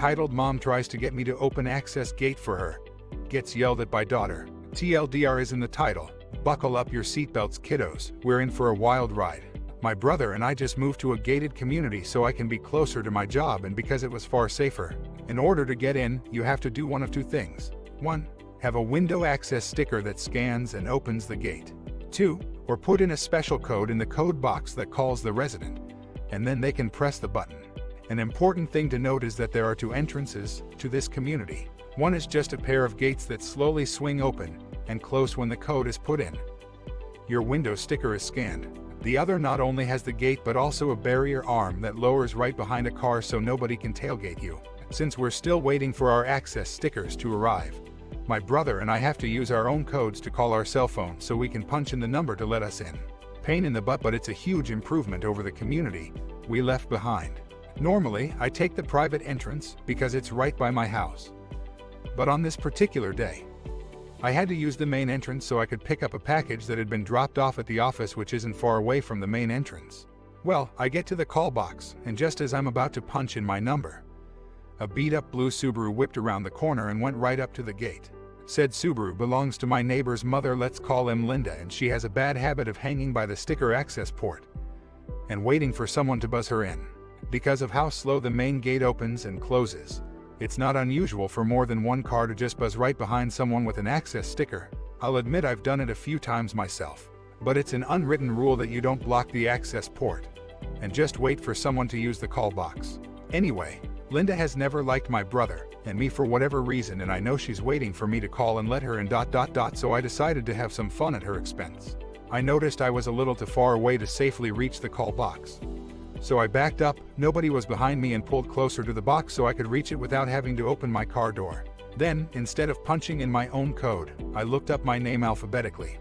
entitled mom tries to get me to open access gate for her. Gets yelled at by daughter. TLDR is in the title. Buckle up your seatbelts, kiddos. We're in for a wild ride. My brother and I just moved to a gated community so I can be closer to my job and because it was far safer. In order to get in, you have to do one of two things. 1. Have a window access sticker that scans and opens the gate. 2. Or put in a special code in the code box that calls the resident, and then they can press the button. An important thing to note is that there are 2 entrances to this community. One is just a pair of gates that slowly swing open and close when the code is put in. Your window sticker is scanned. The other not only has the gate but also a barrier arm that lowers right behind a car so nobody can tailgate you. Since we're still waiting for our access stickers to arrive, my brother and I have to use our own codes to call our cell phone so we can punch in the number to let us in. Pain in the butt, but it's a huge improvement over the community we left behind. Normally, I take the private entrance because it's right by my house. But on this particular day, I had to use the main entrance so I could pick up a package that had been dropped off at the office, which isn't far away from the main entrance. Well, I get to the call box, and just as I'm about to punch in my number, a beat-up blue Subaru whipped around the corner and went right up to the gate. Said Subaru belongs to my neighbor's mother, let's call him Linda, and she has a bad habit of hanging by the sticker access port and waiting for someone to buzz her in. Because of how slow the main gate opens and closes, it's not unusual for more than one car to just buzz right behind someone with an access sticker. I'll admit I've done it a few times myself, but it's an unwritten rule that you don't block the access port and just wait for someone to use the call box. Anyway, Linda has never liked my brother and me for whatever reason, and I know she's waiting for me to call and let her in ... So I decided to have some fun at her expense. I noticed I was a little too far away to safely reach the call box. So I backed up, nobody was behind me, and pulled closer to the box so I could reach it without having to open my car door. Then, instead of punching in my own code, I looked up my name alphabetically,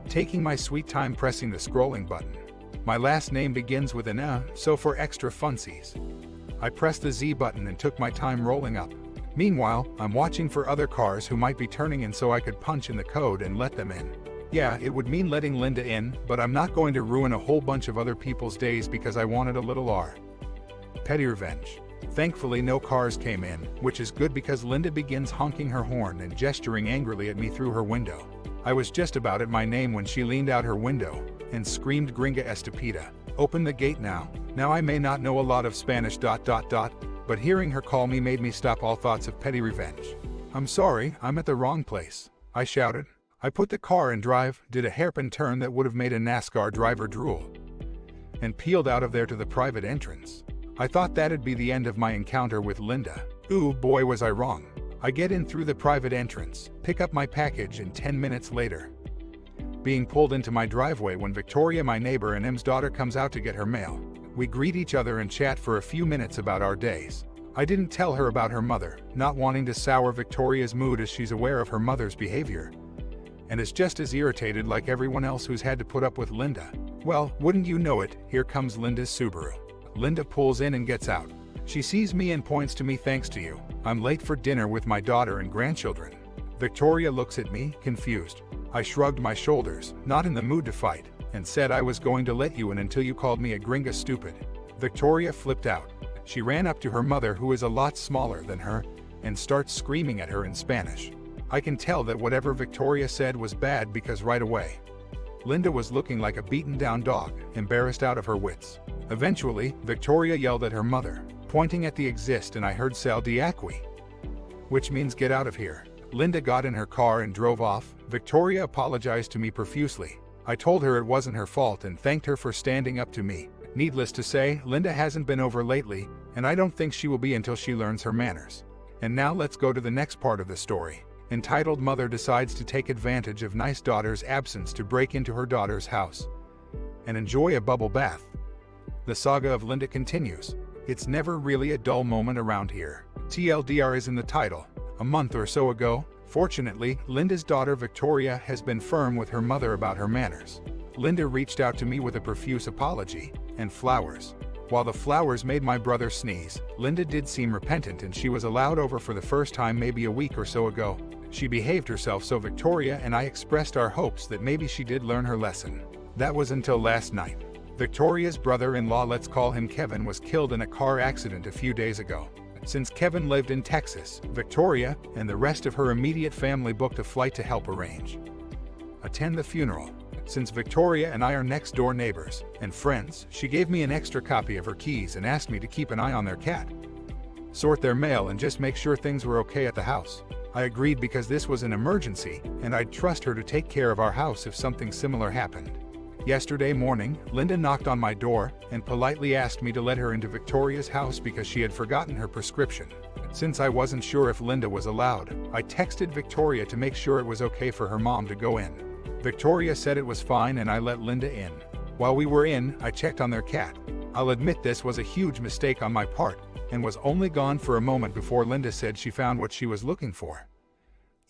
taking my sweet time pressing the scrolling button. My last name begins with an so for extra funsies, I pressed the Z button and took my time rolling up. Meanwhile, I'm watching for other cars who might be turning in so I could punch in the code and let them in. Yeah, it would mean letting Linda in, but I'm not going to ruin a whole bunch of other people's days because I wanted a little petty revenge. Thankfully, no cars came in, which is good because Linda begins honking her horn and gesturing angrily at me through her window. I was just about at my name when she leaned out her window and screamed, "Gringa estúpida. Open the gate now." Now I may not know a lot of Spanish ... but hearing her call me made me stop all thoughts of petty revenge. "I'm sorry, I'm at the wrong place," I shouted. I put the car in drive, did a hairpin turn that would have made a NASCAR driver drool, and peeled out of there to the private entrance. I thought that'd be the end of my encounter with Linda. Ooh, boy was I wrong. I get in through the private entrance, pick up my package, and 10 minutes later, being pulled into my driveway when Victoria, my neighbor and M's daughter, comes out to get her mail. We greet each other and chat for a few minutes about our days. I didn't tell her about her mother, not wanting to sour Victoria's mood as she's aware of her mother's behavior and is just as irritated like everyone else who's had to put up with Linda. Well, wouldn't you know it, here comes Linda's Subaru. Linda pulls in and gets out. She sees me and points to me, "Thanks to you, I'm late for dinner with my daughter and grandchildren." Victoria looks at me, confused. I shrugged my shoulders, not in the mood to fight, and said I was going to let you in until you called me a gringa stupid. Victoria flipped out. She ran up to her mother, who is a lot smaller than her, and starts screaming at her in Spanish. I can tell that whatever Victoria said was bad because right away, Linda was looking like a beaten down dog, embarrassed out of her wits. Eventually, Victoria yelled at her mother, pointing at the exit, and I heard "Sal de aquí," which means "get out of here." Linda got in her car and drove off. Victoria apologized to me profusely. I told her it wasn't her fault and thanked her for standing up to me. Needless to say, Linda hasn't been over lately, and I don't think she will be until she learns her manners. And now let's go to the next part of the story, entitled "Mother Decides to Take Advantage of Nice Daughter's Absence to Break into Her Daughter's House and Enjoy a Bubble Bath." The saga of Linda continues. It's never really a dull moment around here. TLDR is in the title. A month or so ago, fortunately, Linda's daughter Victoria has been firm with her mother about her manners. Linda reached out to me with a profuse apology and flowers. While the flowers made my brother sneeze, Linda did seem repentant, and she was allowed over for the first time maybe a week or so ago. She behaved herself, so Victoria and I expressed our hopes that maybe she did learn her lesson. That was until last night. Victoria's brother-in-law, let's call him Kevin, was killed in a car accident a few days ago. Since Kevin lived in Texas, Victoria and the rest of her immediate family booked a flight to help attend the funeral. Since Victoria and I are next-door neighbors and friends, she gave me an extra copy of her keys and asked me to keep an eye on their cat, sort their mail, and just make sure things were okay at the house. I agreed because this was an emergency, and I'd trust her to take care of our house if something similar happened. Yesterday morning, Linda knocked on my door and politely asked me to let her into Victoria's house because she had forgotten her prescription. Since I wasn't sure if Linda was allowed, I texted Victoria to make sure it was okay for her mom to go in. Victoria said it was fine and I let Linda in. While we were in, I checked on their cat. I'll admit this was a huge mistake on my part and was only gone for a moment before Linda said she found what she was looking for,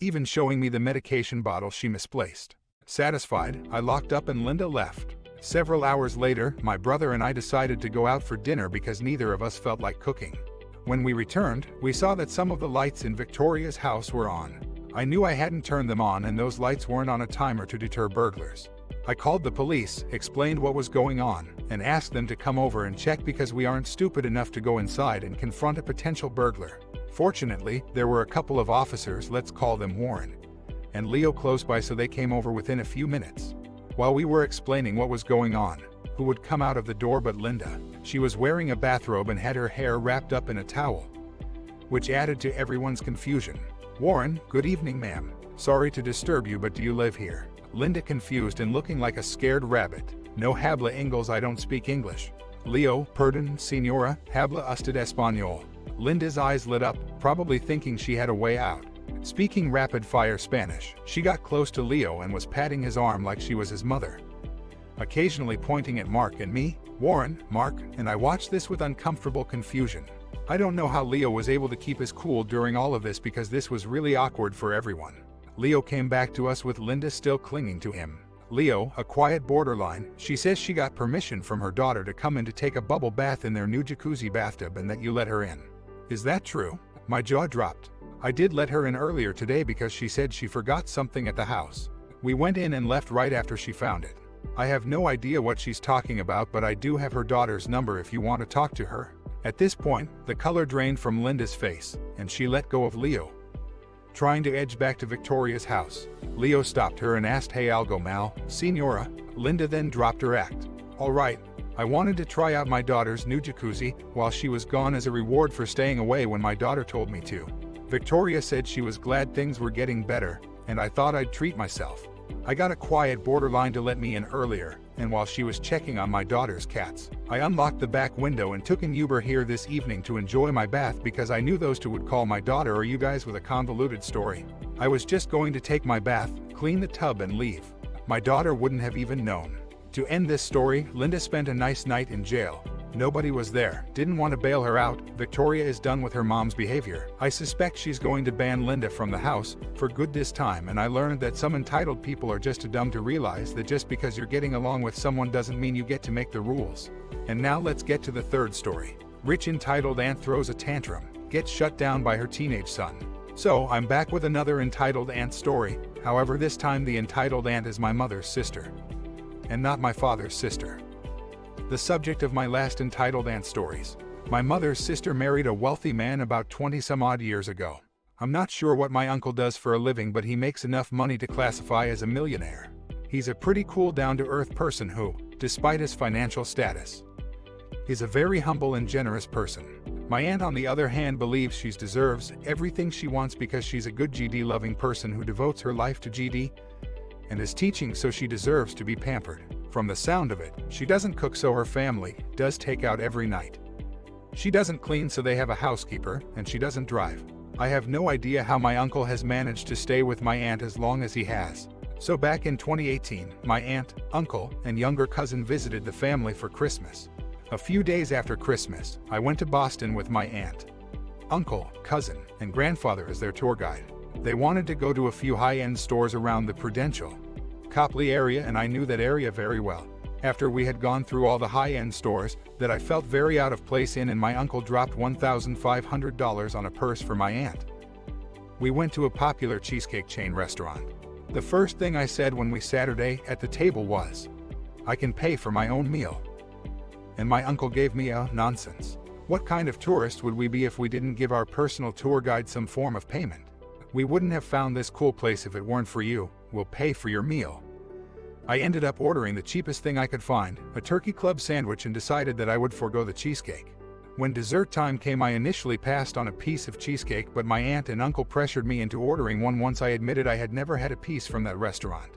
even showing me the medication bottle she misplaced. Satisfied, I locked up and Linda left. Several hours later, my brother and I decided to go out for dinner because neither of us felt like cooking. When we returned, we saw that some of the lights in Victoria's house were on. I knew I hadn't turned them on and those lights weren't on a timer to deter burglars. I called the police, explained what was going on, and asked them to come over and check because we aren't stupid enough to go inside and confront a potential burglar. Fortunately, there were a couple of officers, let's call them Warren and Leo, close by, so they came over within a few minutes. While we were explaining what was going on, who would come out of the door but Linda? She was wearing a bathrobe and had her hair wrapped up in a towel, which added to everyone's confusion. Warren: "Good evening, ma'am. Sorry to disturb you, but do you live here?" Linda, confused and looking like a scared rabbit: "No habla inglés, I don't speak English." Leo: "Perdón, señora, habla usted español?" Linda's eyes lit up, probably thinking she had a way out. Speaking rapid-fire Spanish, she got close to Leo and was patting his arm like she was his mother, occasionally pointing at Mark and me. Warren, Mark, and I watched this with uncomfortable confusion. I don't know how Leo was able to keep his cool during all of this because this was really awkward for everyone. Leo came back to us with Linda still clinging to him. Leo, a quiet borderline, she says she got permission from her daughter to come in to take a bubble bath in their new jacuzzi bathtub and that you let her in. Is that true? My jaw dropped. I did let her in earlier today because she said she forgot something at the house. We went in and left right after she found it. I have no idea what she's talking about, but I do have her daughter's number if you want to talk to her. At this point, the color drained from Linda's face, and she let go of Leo, trying to edge back to Victoria's house. Leo stopped her and asked, "Hey, algo mal, señora?" Linda then dropped her act. "All right. I wanted to try out my daughter's new jacuzzi while she was gone as a reward for staying away when my daughter told me to." Victoria said she was glad things were getting better, and I thought I'd treat myself. I got a quiet borderline to let me in earlier, and while she was checking on my daughter's cats, I unlocked the back window and took an Uber here this evening to enjoy my bath because I knew those two would call my daughter or you guys with a convoluted story. I was just going to take my bath, clean the tub, and leave. My daughter wouldn't have even known. To end this story, Linda spent a nice night in jail. Nobody was there, didn't want to bail her out. Victoria is done with her mom's behavior. I suspect she's going to ban Linda from the house for good this time, and I learned that some entitled people are just too dumb to realize that just because you're getting along with someone doesn't mean you get to make the rules. And now let's get to the third story. Rich entitled aunt throws a tantrum, gets shut down by her teenage son. So I'm back with another entitled aunt story. However, this time the entitled aunt is my mother's sister, and not my father's sister. The subject of my last entitled aunt stories. My mother's sister married a wealthy man about 20 some odd years ago. I'm not sure what my uncle does for a living, but he makes enough money to classify as a millionaire. He's a pretty cool, down-to-earth person who, despite his financial status, is a very humble and generous person. My aunt, on the other hand, believes she deserves everything she wants because she's a good GD-loving person who devotes her life to GD and is teaching, so she deserves to be pampered. From the sound of it, she doesn't cook, so her family does take out every night. She doesn't clean, so they have a housekeeper, and she doesn't drive. I have no idea how my uncle has managed to stay with my aunt as long as he has. So back in 2018, my aunt, uncle, and younger cousin visited the family for Christmas. A few days after Christmas, I went to Boston with my aunt, uncle, cousin, and grandfather as their tour guide. They wanted to go to a few high-end stores around the Prudential, Copley area, and I knew that area very well. After we had gone through all the high-end stores that I felt very out of place in, and my uncle dropped $1,500 on a purse for my aunt, we went to a popular cheesecake chain restaurant. The first thing I said when we Saturday at the table was, "I can pay for my own meal." And my uncle gave me a nonsense. What kind of tourist would we be if we didn't give our personal tour guide some form of payment? We wouldn't have found this cool place if it weren't for you. We'll pay for your meal. I ended up ordering the cheapest thing I could find, a turkey club sandwich, and decided that I would forego the cheesecake. When dessert time came, I initially passed on a piece of cheesecake, but my aunt and uncle pressured me into ordering one once I admitted I had never had a piece from that restaurant.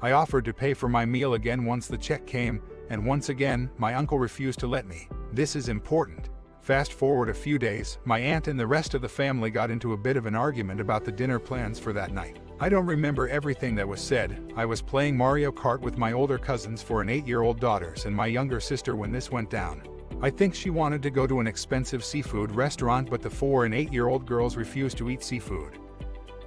I offered to pay for my meal again once the check came, and once again, my uncle refused to let me. This is important. Fast forward a few days, my aunt and the rest of the family got into a bit of an argument about the dinner plans for that night. I don't remember everything that was said. I was playing Mario Kart with my older cousins for an 8-year-old daughters and my younger sister when this went down. I think she wanted to go to an expensive seafood restaurant, but the 4 and 8-year-old girls refused to eat seafood.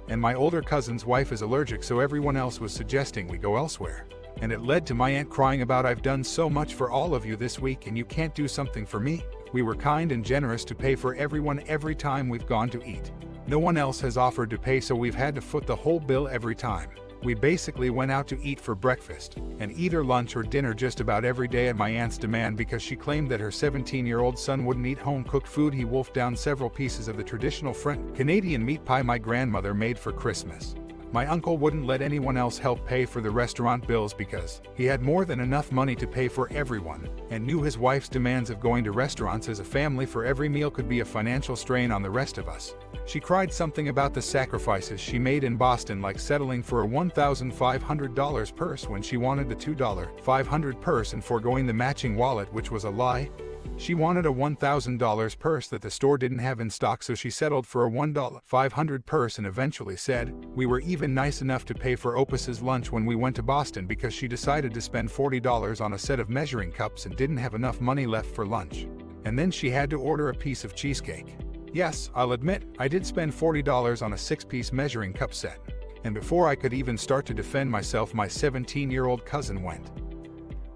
And my older cousin's wife is allergic, so everyone else was suggesting we go elsewhere. And it led to my aunt crying about, "I've done so much for all of you this week and you can't do something for me?" We were kind and generous to pay for everyone every time we've gone to eat. No one else has offered to pay, so we've had to foot the whole bill every time. We basically went out to eat for breakfast and either lunch or dinner just about every day at my aunt's demand, because she claimed that her 17-year-old son wouldn't eat home-cooked food. He wolfed down several pieces of the traditional French Canadian meat pie my grandmother made for Christmas. My uncle wouldn't let anyone else help pay for the restaurant bills because he had more than enough money to pay for everyone, and knew his wife's demands of going to restaurants as a family for every meal could be a financial strain on the rest of us. She cried something about the sacrifices she made in Boston, like settling for a $1,500 purse when she wanted the $2,500 purse and foregoing the matching wallet, which was a lie. She wanted a $1,000 purse that the store didn't have in stock, so she settled for a $1,500 purse and eventually said, "We were even nice enough to pay for Opus's lunch when we went to Boston because she decided to spend $40 on a set of measuring cups and didn't have enough money left for lunch. And then she had to order a piece of cheesecake." Yes, I'll admit, I did spend $40 on a 6-piece measuring cup set. And before I could even start to defend myself, my 17-year-old cousin went,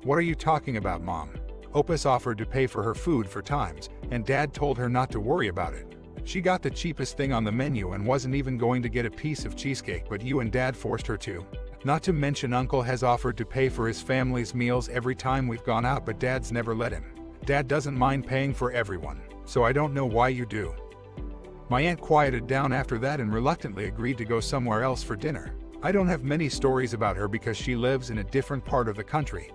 "What are you talking about, Mom?" Opus offered to pay for her food for times, and Dad told her not to worry about it. She got the cheapest thing on the menu and wasn't even going to get a piece of cheesecake, but you and Dad forced her to. Not to mention, Uncle has offered to pay for his family's meals every time we've gone out, but Dad's never let him. Dad doesn't mind paying for everyone, so I don't know why you do. My aunt quieted down after that and reluctantly agreed to go somewhere else for dinner. I don't have many stories about her because she lives in a different part of the country,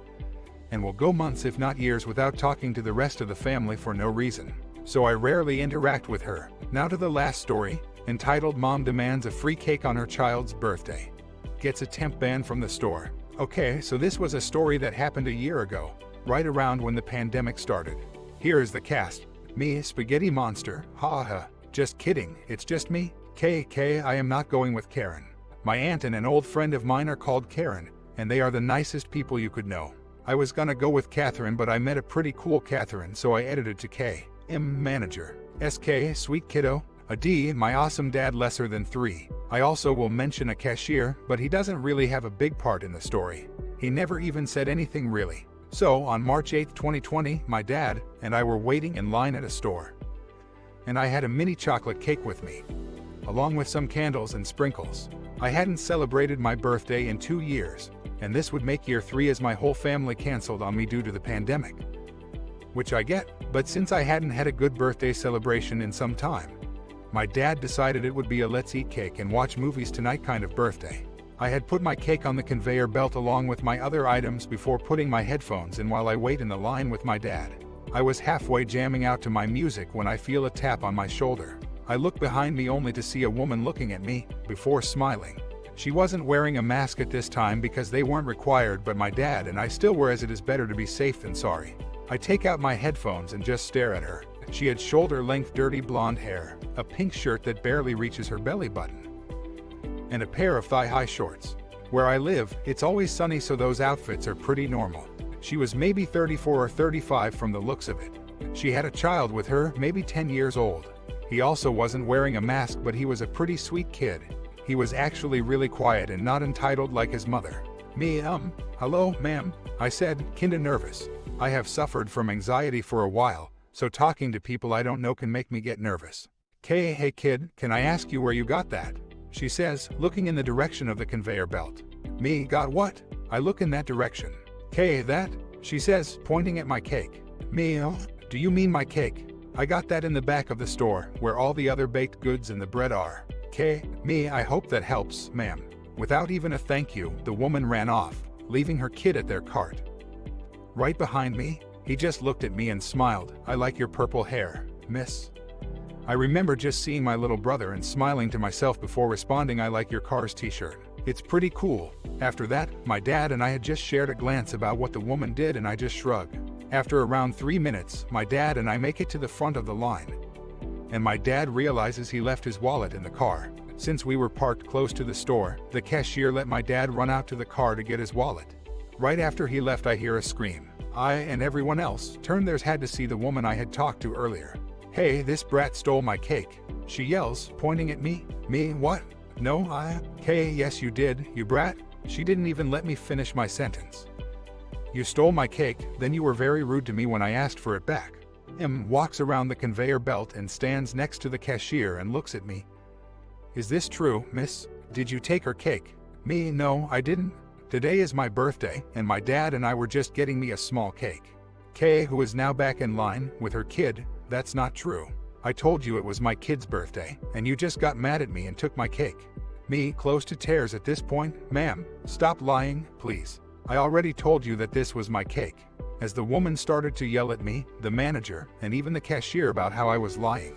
and will go months if not years without talking to the rest of the family for no reason. So I rarely interact with her. Now to the last story, entitled "Mom Demands a Free Cake on Her Child's Birthday. Gets a temp ban from the store." Okay, so this was a story that happened a year ago, right around when the pandemic started. Here is the cast. Me, Spaghetti Monster, ha ha. Just kidding, it's just me. KK, I am not going with Karen. My aunt and an old friend of mine are called Karen, and they are the nicest people you could know. I was gonna go with Catherine, but I met a pretty cool Catherine, so I edited to K. M manager. SK, sweet kiddo. A D, my awesome dad, lesser than 3. I also will mention a cashier, but he doesn't really have a big part in the story. He never even said anything really. So on March 8, 2020, my dad and I were waiting in line at a store. And I had a mini chocolate cake with me, along with some candles and sprinkles. I hadn't celebrated my birthday in 2 years, and this would make year 3 as my whole family canceled on me due to the pandemic. Which I get, but since I hadn't had a good birthday celebration in some time, my dad decided it would be a let's eat cake and watch movies tonight kind of birthday. I had put my cake on the conveyor belt along with my other items before putting my headphones in while I wait in the line with my dad. I was halfway jamming out to my music when I feel a tap on my shoulder. I look behind me only to see a woman looking at me, before smiling. She wasn't wearing a mask at this time because they weren't required, but my dad and I still were, as it is better to be safe than sorry. I take out my headphones and just stare at her. She had shoulder-length dirty blonde hair, a pink shirt that barely reaches her belly button, and a pair of thigh-high shorts. Where I live, it's always sunny, so those outfits are pretty normal. She was maybe 34 or 35 from the looks of it. She had a child with her, maybe 10 years old. He also wasn't wearing a mask, but he was a pretty sweet kid. He was actually really quiet and not entitled like his mother. Me, hello, ma'am, I said, kinda nervous. I have suffered from anxiety for a while, so talking to people I don't know can make me get nervous. Hey kid, can I ask you where you got that? She says, looking in the direction of the conveyor belt. Me, got what? I look in that direction. That? She says, pointing at my cake. Me, do you mean my cake? I got that in the back of the store, where all the other baked goods and the bread are. Me, I hope that helps, ma'am. Without even a thank you, the woman ran off, leaving her kid at their cart. Right behind me, he just looked at me and smiled. I like your purple hair, miss. I remember just seeing my little brother and smiling to myself before responding, I like your car's t-shirt. It's pretty cool. After that, my dad and I had just shared a glance about what the woman did and I just shrugged. After around 3 minutes, my dad and I make it to the front of the line. And my dad realizes he left his wallet in the car. Since we were parked close to the store, the cashier let my dad run out to the car to get his wallet. Right after he left, I hear a scream. I and everyone else turned their head to see the woman I had talked to earlier. Hey, this brat stole my cake, she yells, pointing at me. Me, what? No, yes you did, you brat. She didn't even let me finish my sentence. You stole my cake, then you were very rude to me when I asked for it back. Walks around the conveyor belt and stands next to the cashier and looks at me. Is this true, miss? Did you take her cake? Me, no, I didn't. Today is my birthday, and my dad and I were just getting me a small cake. Who is now back in line with her kid. That's not true. I told you it was my kid's birthday, and you just got mad at me and took my cake. Me, close to tears at this point. Ma'am, stop lying, please. I already told you that this was my cake. As the woman started to yell at me, the manager, and even the cashier about how I was lying.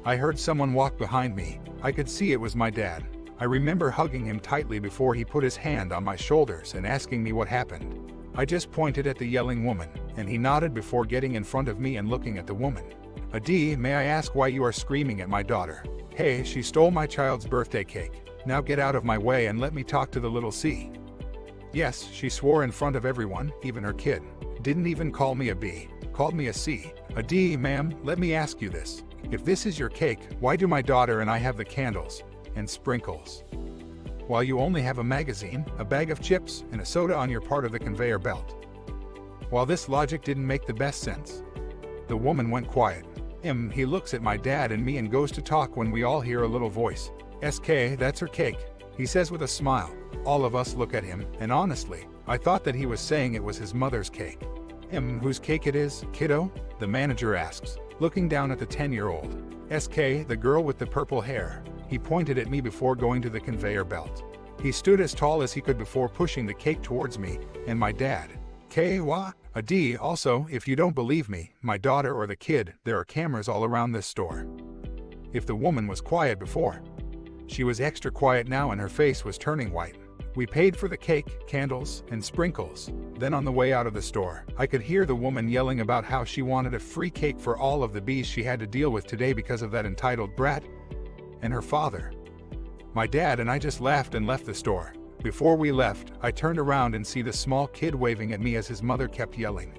I heard someone walk behind me. I could see it was my dad. I remember hugging him tightly before he put his hand on my shoulders and asking me what happened. I just pointed at the yelling woman, and he nodded before getting in front of me and looking at the woman. Adi, may I ask why you are screaming at my daughter? Hey, she stole my child's birthday cake. Now get out of my way and let me talk to the little C. Yes, she swore in front of everyone, even her kid. Didn't even call me a B, called me a C. Adi, ma'am, let me ask you this. If this is your cake, why do my daughter and I have the candles and sprinkles, while you only have a magazine, a bag of chips, and a soda on your part of the conveyor belt? While this logic didn't make the best sense, the woman went quiet. He looks at my dad and me and goes to talk when we all hear a little voice. SK, that's her cake, he says with a smile. All of us look at him, and honestly, I thought that he was saying it was his mother's cake. Whose cake it is, kiddo? The manager asks, looking down at the 10-year-old. SK, the girl with the purple hair. He pointed at me before going to the conveyor belt. He stood as tall as he could before pushing the cake towards me and my dad. What? Adi, also, if you don't believe me, my daughter or the kid, there are cameras all around this store. If the woman was quiet before, she was extra quiet now and her face was turning white. We paid for the cake, candles, and sprinkles. Then on the way out of the store, I could hear the woman yelling about how she wanted a free cake for all of the bees she had to deal with today because of that entitled brat and her father. My dad and I just laughed and left the store. Before we left, I turned around and see the small kid waving at me as his mother kept yelling.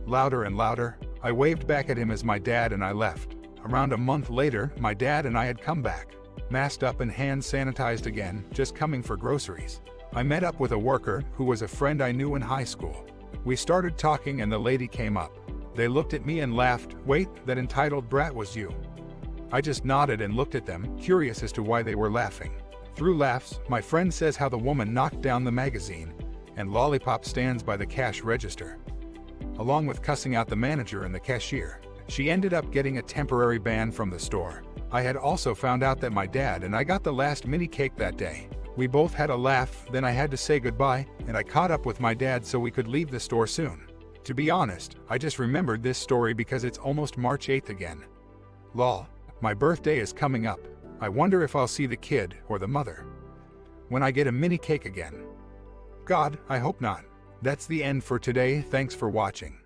Louder and louder, I waved back at him as my dad and I left. Around a month later, my dad and I had come back, masked up and hand sanitized again, just coming for groceries. I met up with a worker who was a friend I knew in high school. We started talking and the lady came up. They looked at me and laughed. Wait, that entitled brat was you. I just nodded and looked at them, curious as to why they were laughing. Through laughs, my friend says how the woman knocked down the magazine and lollipop stands by the cash register, along with cussing out the manager and the cashier. She ended up getting a temporary ban from the store. I had also found out that my dad and I got the last mini cake that day. We both had a laugh, then I had to say goodbye, and I caught up with my dad so we could leave the store soon. To be honest, I just remembered this story because it's almost March 8th again. Lol. My birthday is coming up. I wonder if I'll see the kid or the mother when I get a mini cake again. God, I hope not. That's the end for today. Thanks for watching.